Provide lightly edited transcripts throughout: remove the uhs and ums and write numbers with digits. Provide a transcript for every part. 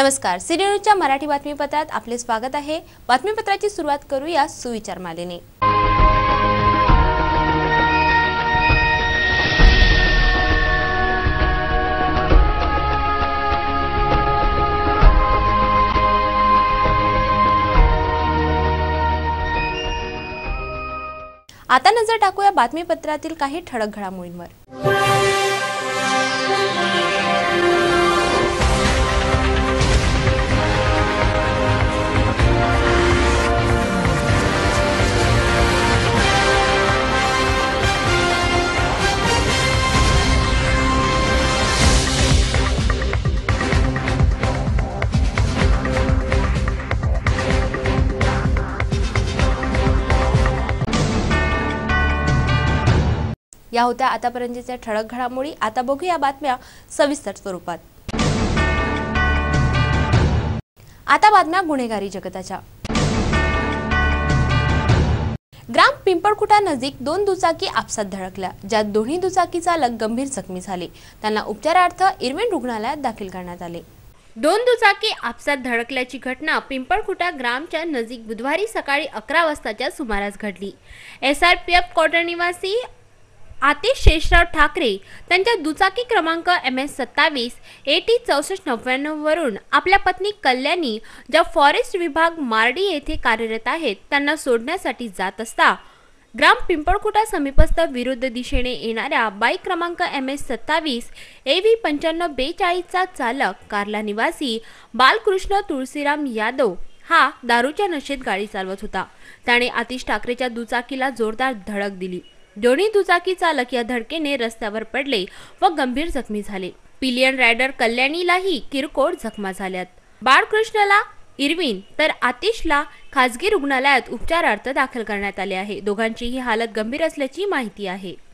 नमस्कार, सिटी न्यूजच्या मराठी बातमीपत्रात आपले स्वागत आहे। बातमीपत्राची सुरुवात करूया सुविचार मालेने। आता नजर टाकूया बातमीपत्रातील काही ठळक घडामोडींवर। या होत्या आतापर्यंतच्या ठळक घडामोडी। आता बघूया बातम्या सविस्तर स्वरूपात। आता बातम्या गुन्हेगारी जगताच्या। ग्राम पिंपळखुटा नजीक दोन दुचाकी आपसात धडकल्या, ज्यात दोन्ही दुचाकी चालक गंभीर जखमी झाले। त्यांना उपचारार्थ इरविन रुग्णालयात दाखल करण्यात आले। दोन दुचाकी आपसात धडकल्याची घटना पिंपळखुटा ग्रामच्या नजीक बुधवारी सकाळी 11 वाजताच्या सुमारास घडली। SRPF क्वार्टर निवासी आतिश शेषराव ठाकरे त्यांच्या दुचाकी क्रमांक MS27 AT 6499 वरून आपल्या पत्नी कल्याणी, ज्या फॉरेस्ट विभाग मार्डी येथे कार्यरत आहेत, त्यांना सोडण्यासाठी जात असता ग्राम पिंपळखुटा समीपस्थ विरुद्ध दिशेने येणाऱ्या बाईक क्रमांक MS27 AV 9542 चा चालक कार्ला निवासी बालकृष्ण तुळशीराम यादव हा दारूच्या नशेत गाडी चालवत होता। त्याने आतिश ठाकरेच्या दुचाकीला जोरदार धडक दिली। दोन्ही दुचाकी चालक या धडकेने रस्त्यावर पडले व गंभीर जखमी झाले। पिलियन रायडर कल्याणीलाही किरकोळ जखमा झाल्यात। बाळकृष्णला इरविन तर आतिशला खासगी रुग्णालयात उपचारार्थ दाखल करण्यात आले आहे। दोघांचीही हालत गंभीर असल्याची माहिती आहे।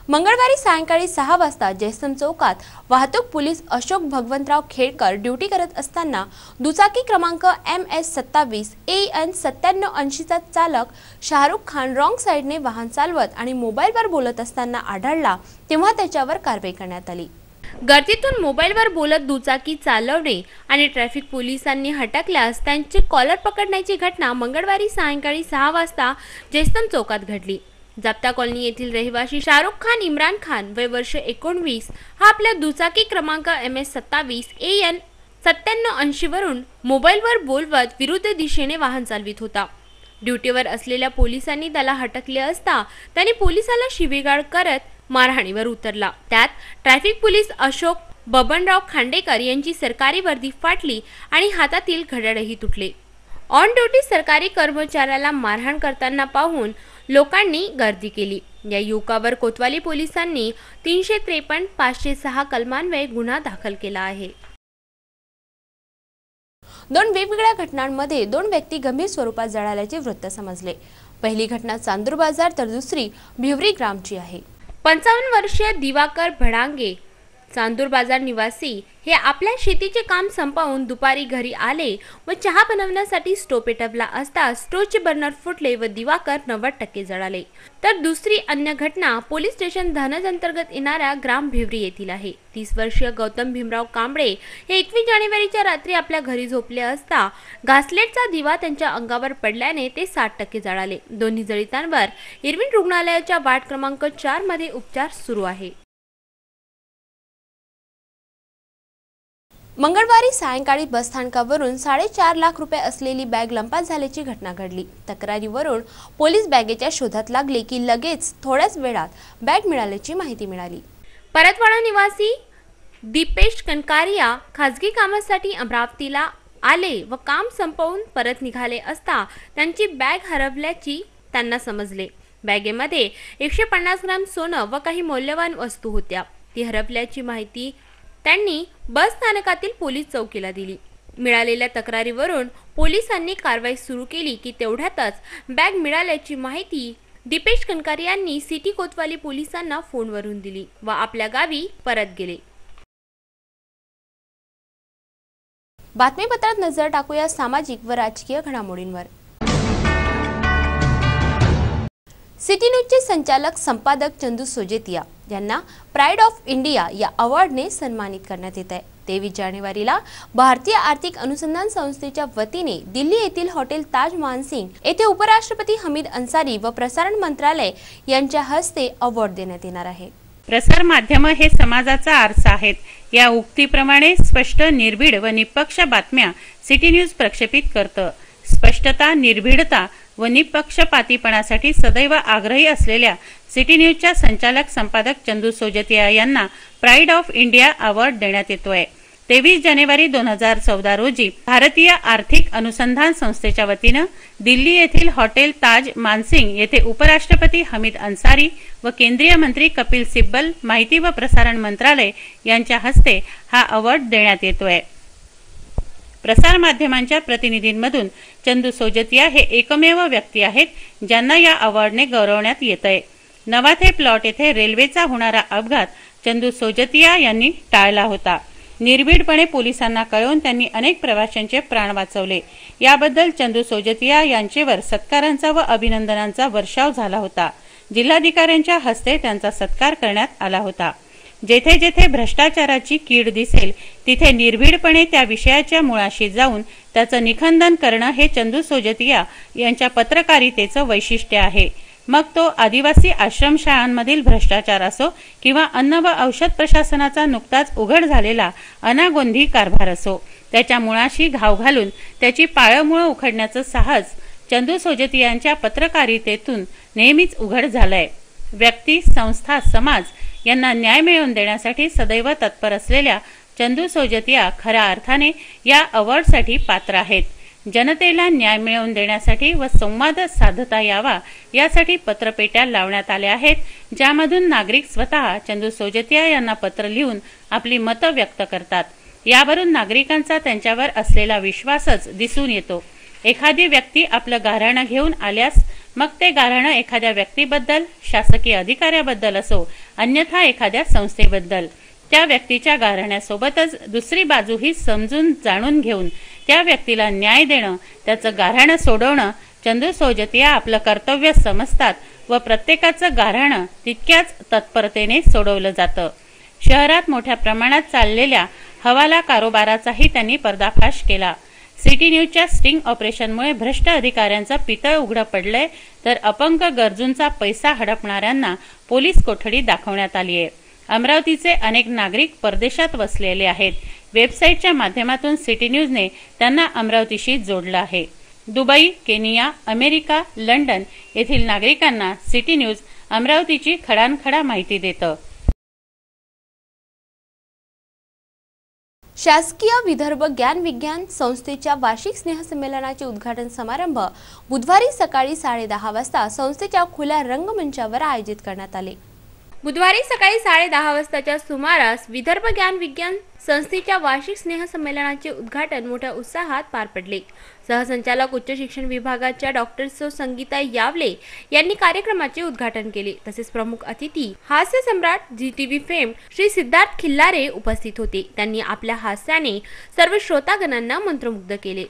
मंगळवारी सायंकाळी 6 वाजता जयस्तंभ चौकात वाहतूक पोलीस अशोक भगवंतराव खेडकर ड्युटी करत असताना दुचाकी क्रमांक MS27 AN 9780 चा चालक शाहरुख खान रॉंग साइडने वाहन चालवत आणि मोबाईलवर बोलत असताना आढळला, तेव्हा त्याच्यावर कारवाई करण्यात आली। गर्दीतून मोबाईलवर बोलत दुचाकी चालवणे आणि ट्रॅफिक पोलिसांनी हटकल्यास त्यांचे कॉलर पकडण्याची घटना मंगळवारी सायंकाळी 6 वाजता जयस्तंभ चौकात घडली। जप्ता कॉलनी येथील रहिवासी शाहरुख खान इम्रान खान वय वर्ष 19 हा आपल्या दुचाकी क्रमांक MS27 AN 9780 वरून मोबाईलवर बोलवत विरुद्ध दिशेने वाहन चालवित होता। ड्युटीवर असलेल्या पोलिसांनी त्याला हटकले असता त्याने पोलिसाला शिवीगाळ करत मारहाणीवर उतरला। त्यात ट्रॅफिक पोलीस अशोक बबनराव खांडेकर यांची सरकारी वर्दी फाटली आणि हातातील घड्याळही तुटले। ऑन ड्युटी सरकारी कर्मचाऱ्याला मारहाण करताना पाहून लोकांनी गर्दी केली। या युवकावर कोतवाली पोलिसांनी 353 506 कलमान्वये गुन्हा दाखल केला आहे। दोन वेगवेगळ्या घटनांमध्ये दोन व्यक्ती गंभीर स्वरूपात जळाल्याचे वृत्त समजले। पहिली घटना चांदूर बाजार तर दुसरी भिवरी ग्रामची आहे। 55 वर्षीय दिवाकर भडांगे चांदूर बाजार निवासी हे आपल्या शेतीचे काम संपवून दुपारी घरी आले व चहा बनवण्यासाठी स्टोव पेटवला असता स्टोवचे बर्नर फुटले व दिवाकर 90% जळाले। तर दुसरी अन्य घटना पोलीस स्टेशन धनज अंतर्गत येणाऱ्या ग्राम भिवरी येथील आहे। 30 वर्षीय गौतम भीमराव कांबळे हे 21 जानेवारीच्या रात्री आपल्या घरी झोपले असता घासलेटचा दिवा त्यांच्या अंगावर पडल्याने ते 60% जळाले। दोन्ही जळितांवर इरविन रुग्णालयाच्या वार्ड क्रमांक 4 मध्ये उपचार सुरू आहे। मंगळवारी सायंकाळी बसस्थानकावरून 4.5 लाख रुपये असलेली बॅग लंपास झाल्याची घटना घडली। तक्रारीवरून पोलीस बॅगेच्या शोधात लागले की लगेच थोड्याच वेळात बॅग मिळाल्याची माहिती मिळाली। परतवाडा निवासी दीपेश कनकारिया खासगी कामासाठी अमरावतीला आले व काम संपवून परत निघाले असता त्यांची बॅग हरवल्याची त्यांना समजले। बॅगेमध्ये 150 ग्राम सोनं व काही मौल्यवान वस्तू होत्या। ती हरवल्याची माहिती त्यांनी बस स्थानकातील पोलीस चौकीला दिली। मिळालेल्या तक्रारीवरून पोलिसांनी कारवाई सुरू केली की तेवढ्यातच बॅग मिळाल्याची माहिती दीपेश कनकारी यांनी सिटी कोतवाली पोलिसांना फोनवरून दिली व आपल्या गावी परत गेले। बातमीपत्रात नजर टाकूया सामाजिक व राजकीय घडामोडींवर। सिटी न्यूजचे संचालक संपादक चंदू सोजेतिया यांना प्राइड ऑफ इंडिया या अवॉर्डने सन्मानित करण्यात येत आहे। 23 जानेवारीला भारतीय आर्थिक अनुसंधान संस्थेच्या वतीने दिल्ली येथील हॉटेल ताज मानसिंग येथे उपराष्ट्रपती हमीद अन्सारी व प्रसारण मंत्रालय यांच्या हस्ते अवॉर्ड देण्यात येणार आहे। प्रसार माध्यम हे समाजाचा आरसा आहेत या उक्तीप्रमाणे स्पष्ट, निर्भीड व निष्पक्ष बातम्या सिटी न्यूज प्रक्षेपित करतं। स्पष्टता, निर्भीडता व निष्पक्षपातीपणासाठी सदैव आग्रही असलेल्या सिटी न्यूजच्या संचालक संपादक चंदू सोजतिया यांना प्राइड ऑफ इंडिया अवॉर्ड देण्यात येतोय। 23 जानेवारी 2014 रोजी भारतीय आर्थिक अनुसंधान संस्थेच्या वतीनं दिल्ली येथील हॉटेल ताज मानसिंग येथे उपराष्ट्रपती हमीद अन्सारी व केंद्रीय मंत्री कपिल सिब्बल, माहिती व प्रसारण मंत्रालय यांच्या हस्ते हा अवॉर्ड देण्यात येतोय। प्रसार माध्यमांच्या प्रतिनिधींमधून चंदू सोजतिया हे एकमेव व्यक्ती आहेत ज्यांना या अवॉर्डने गौरवण्यात येतंय। नवाथे प्लॉट येथे रेल्वेचा होणारा अपघात चंदू सोजतिया यांनी टाळला होता। निर्भीडपणे पोलिसांना कळवून त्यांनी अनेक प्रवाशांचे प्राण वाचवले। याबद्दल चंदू सोजतिया यांचेवर सत्कारांचा व अभिनंदनांचा वर्षाव झाला होता। जिल्हाधिकाऱ्यांच्या हस्ते त्यांचा सत्कार करण्यात आला होता। जेथे जेथे भ्रष्टाचाराची कीड दिसेल तिथे निर्भीडपणे त्या विषयाच्या मुळाशी जाऊन त्याचं निखंदन करणं हे चंदू सोजतिया यांच्या पत्रकारितेचं वैशिष्ट्य आहे। मग तो आदिवासी आश्रमशाळांमधील भ्रष्टाचार असो किंवा अन्न व औषध प्रशासनाचा नुकताच उघड झालेला अनागोंदी कारभार असो, त्याच्या मुळाशी घाव घालून त्याची पाळंमुळं उखडण्याचं साहस चंदू सोजतियांच्या पत्रकारितेतून नेहमीच उघड झालंय। व्यक्ती, संस्था, समाज यांना न्याय मिळवून देण्यासाठी सदैव तत्पर असलेल्या चंदू सोजतिया खऱ्या अर्थाने या अवॉर्डसाठी पात्र आहेत। जनतेला न्याय मिळवून देण्यासाठी व संवाद साधता यावा यासाठी पत्रपेट्या लावण्यात आल्या आहेत, ज्यामधून नागरिक स्वतः चंदू सोजतिया यांना पत्र लिहून आपली मतं व्यक्त करतात। यावरून नागरिकांचा त्यांच्यावर असलेला विश्वासच दिसून येतो। एखादी व्यक्ती आपलं गाऱ्हाणं घेऊन आल्यास मग ते गाऱ्हाणं एखाद्या व्यक्तीबद्दल, शासकीय अधिकाऱ्याबद्दल असो, अन्यथा एखाद्या संस्थेबद्दल, त्या व्यक्तीच्या गाऱ्हाण्यासोबतच दुसरी बाजूही समजून जाणून घेऊन त्या व्यक्तीला न्याय देणं, त्याचं गाऱ्हाणं सोडवणं चंदू सोजतिया आपलं कर्तव्य समजतात व प्रत्येकाचं गाऱ्हाणं तितक्याच तत्परतेने सोडवलं जातं। शहरात मोठ्या प्रमाणात चाललेल्या हवाला कारोबाराचाही त्यांनी पर्दाफाश केला। सिटी न्यूजच्या स्टिंग ऑपरेशनमुळे भ्रष्ट अधिकाऱ्यांचं पितळ उघडं पडलंय, तर अपंग गरजूंचा पैसा हडपणाऱ्यांना पोलीस कोठडी दाखवण्यात आली आहे। अमरावतीचे अनेक नागरिक परदेशात वसलेले आहेत। वेबसाईटच्या माध्यमातून सिटी न्यूजने त्यांना अमरावतीशी जोडलं आहे। दुबई, केनिया, अमेरिका, लंडन येथील नागरिकांना सिटी न्यूज अमरावतीची खडानखडा माहिती देतं। शासकीय विदर्भ ज्ञान विज्ञान संस्थेच्या वार्षिक स्नेहसंमेलनाचे उद्घाटन समारंभ बुधवारी सकाळी 10:30 वाजता संस्थेच्या खुल्या रंगमंचावर आयोजित करण्यात आले। बुधवारी सकाळी 10:30 वाजताच्या सुमारास विदर्भ ज्ञान विज्ञान संस्थेच्या वार्षिक स्नेहसंमेलनाचे उद्घाटन मोठ्या उत्साहात पार पडले। सहसंचालक उच्च शिक्षण विभागाच्या डॉक्टर संगीता यावले यांनी कार्यक्रमाचे उद्घाटन केले। तसेच प्रमुख अतिथी हास्य सम्राट ZTV फेम श्री सिद्धार्थ खिल्लारे उपस्थित होते। त्यांनी आपल्या हास्याने सर्व श्रोतागणांना मंत्रमुग्ध केले।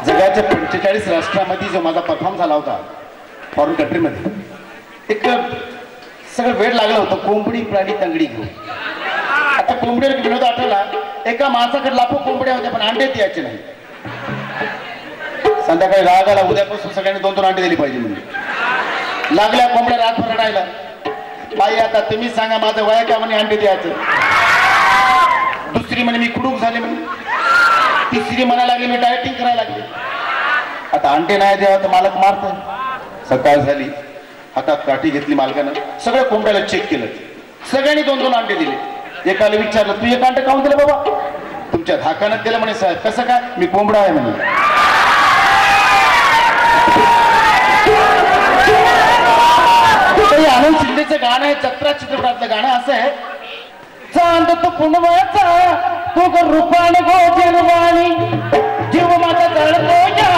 जगाच्या 45 राष्ट्रांमध्ये जो माझा परफॉर्म झाला होता फॉरेन कंट्रीमध्ये, एक सगळं वेळ लागलं होतं कोंबडी प्राणी तंगडी घेऊन। आता कोंबडीवर विनोद आठवला, एका माणसाकडे लाखो कोंबड्या होत्या पण अंडे द्यायचे नाही। संध्याकाळी राग आला, उद्यापासून सगळ्यांनी 2-2 अंडे दिली पाहिजे म्हणजे। लागल्या कोंबड्या रातभर रडायला, बाई आता तुम्ही सांगा माझं वय का म्हणे अंडे द्यायचं। दुसरी म्हणे मी खुडूक झाले म्हणे, तिसरी म्हणायला लागली मी डायटिंग करायला लागली। आता अंडे नाही द्यावं तर मालक मारत। सकाळ झाली, हातात काठी घेतली मालकानं, सगळ्या कोंबड्याला चेक केलं, सगळ्यांनी 2-2 अंडे दिले। एकाला विचारलं तू 1 अंडे काऊन दिलं बाबा? तुमच्या धाकानं दिलं म्हणे साहेब। कसं काय? मी कोंबडा आहे म्हणे। आनंद शिंदेचं गाणं आहे, जत्रा चित्रपटातलं गाणं असं आहे, चांद तो कुणवाचा तो ग रूपाने गोजनवाणी, जीव माझा जळतो या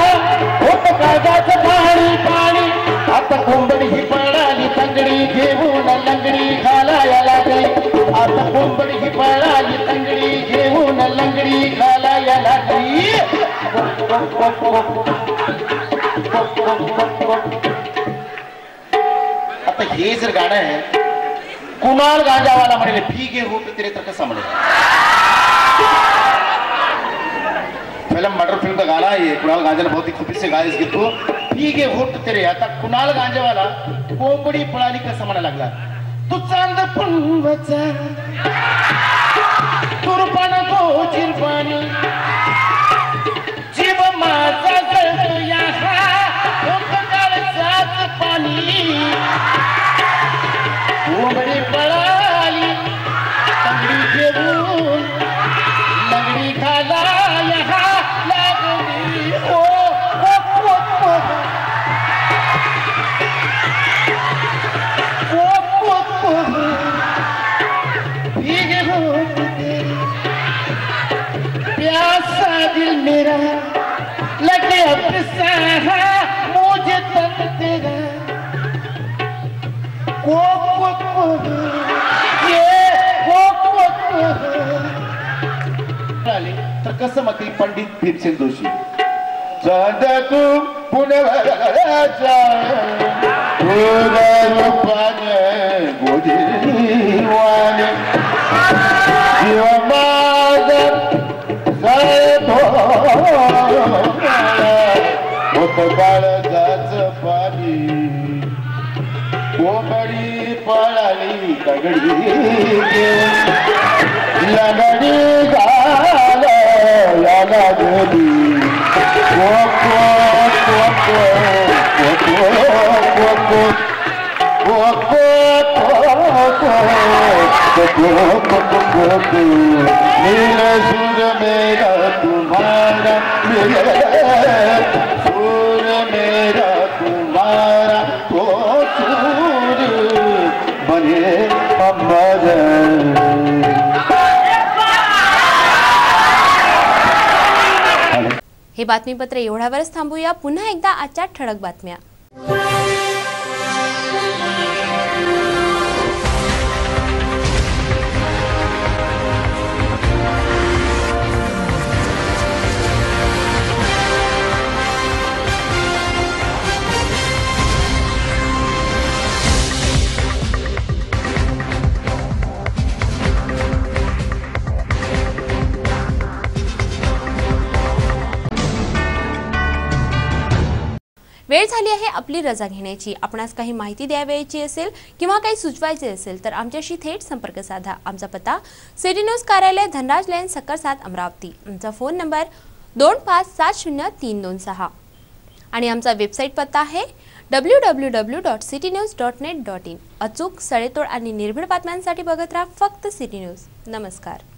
होत काळजाचं पाणी पाणी। आता कोंबडी ही पळाली तंगडी घेऊन लंगडी घालाया लागली। आता कोंबडी ही पळाली तंगडी घेऊन लंगडी घालाया लागली। आता हे जर गाणं आहे, कुणाल गांजावाला म्हणाले भीगे होत तेरे तर कसं म्हणे, फिल्म मर्डर फिल्म का गाना है ये, कुणाल गांजा बहुत ही खूबी से गाया इस गीत को, भीगे होत तेरे। आता कुणाल गांजावाला कोंबडी पळाली कसं म्हणा लागला, तू चांद पुनवचा तुरपण गो चिरपाणी जीव माझा जळतो या काळजात पाणी, कोंबडी पळाली तंगडी घेऊन लंगडी खाला या लागली हो प्यासा दिल मेरा लगे अब मुझे तन तेरा तर कसं मग पंडित भीमसेन जोशी, चांद तू पुनवराचा रूपाने गोजीवाने जीव माझा होत काळजाचं पाणी, कोंबडी पळाली तगडी घेऊन लगडी घालायला लागली, नील सूर मेरा तुम्हारा सूर मेरा तुम्हारा तो सूर बने अमर। हे बातमीपत्र एवढ्यावरच थांबूया। पुन्हा एकदा आजच्या ठळक बातम्या। वेळ झाली आहे आपली रजा घेण्याची। आपणास काही माहिती द्यावयाची असेल किंवा काही सुचवायचे असेल तर आमच्याशी थेट संपर्क साधा। आमचा पत्ता सिटी न्यूज कार्यालय धनराज लेन सक्कर 7 अमरावती। आमचा फोन नंबर 25703226 आणि आमचा वेबसाईट पत्ता आहे www.citynews.net.in। अचूक सडेतोड आणि निर्भीड बातम्यांसाठी बघत राहा फक्त सिटी न्यूज। नमस्कार।